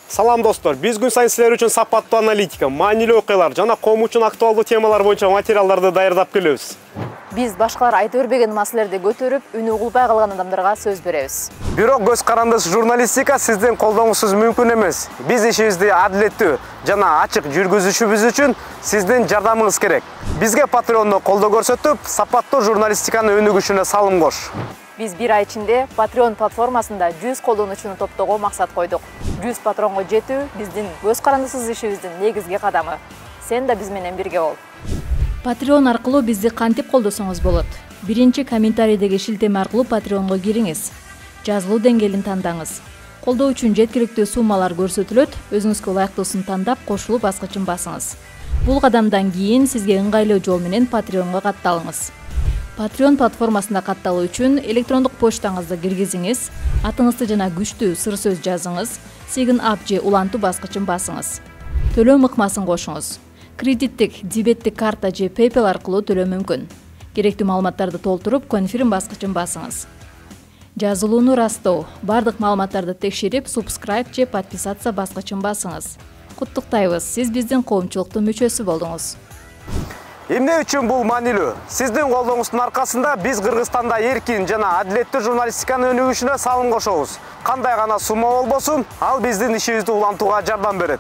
Салам достор, биз күн сайын силер үчүн сапаттуу аналитика, маанилүү окуялар жана коом үчүн актуалдуу темалар боюнча материалдарды даярдап келебиз. Биз башкалар айтып бербеген маселелерди көтөрүп, үнү угулбай калган адамдарга сөз беребиз. Бирок көз карандысыз журналистика сиздин колдооңузсуз мүмкүн эмес. Биз ишибизди адилеттүү жана ачык жүргүзүшүбүз үчүн сиздин жардамыңыз керек. Бизге Patreon'да колдоо көрсөтүп, сапаттуу журналистиканы өнүгүшүнө салым кош. Биз бир ай ичинде Patreon платформасында 100 колдонуучуну топтоого максат койдук. 100 патронго жетүү биздин көз карандысыз ишибиздин негизги кадамы. Сен да биз менен бирге бол. Patreon аркылуу бизди кантип колдосоңуз болот? Биринчи комментарийдеги шилтеме аркылуу Patreonго кириңиз. Жазылуу деңгээлин тандаңыз. Колдоо үчүн жеткиликтүү суммалар көрсөтүлөт. Өзүңүзгө ылайыктуусун тандап, кошулуу баскычын басыңыз. Бул кадамдан кийин сизге ыңгайлуу жол менен Patreonго катталыңыз. Patreon платформасында катталуу үчүн электрондук почтаңызды киргизиңиз, атыңызды жана күчтүү сыр сөз жазыңыз, Sign up же улантуу баскычын басыңыз. Төлөө ыкмасын кошуңуз. Кредиттик, дебеттик карта же PayPal аркылуу төлөө мүмкүн. Керектүү маалыматтарды толтуруп, Confirm баскычын басыңыз. Жазылууну ырастоо. Бардык маалыматтарды текшерип, Subscribe же подписаться баскычын басыңыз. Куттуктайбыз, сиз биздин коомчулуктун мүчөсү болдуңуз. Эмне үчүн бул маанилүү? Сиздин колдооңуздун аркасында биз Кыргызстанда эркин жана адилеттүү журналистиканын өнүгүшүнө салым кошобуз. Кандай гана сумма болбосун, ал биздин ишибизди улантууга жардам берет.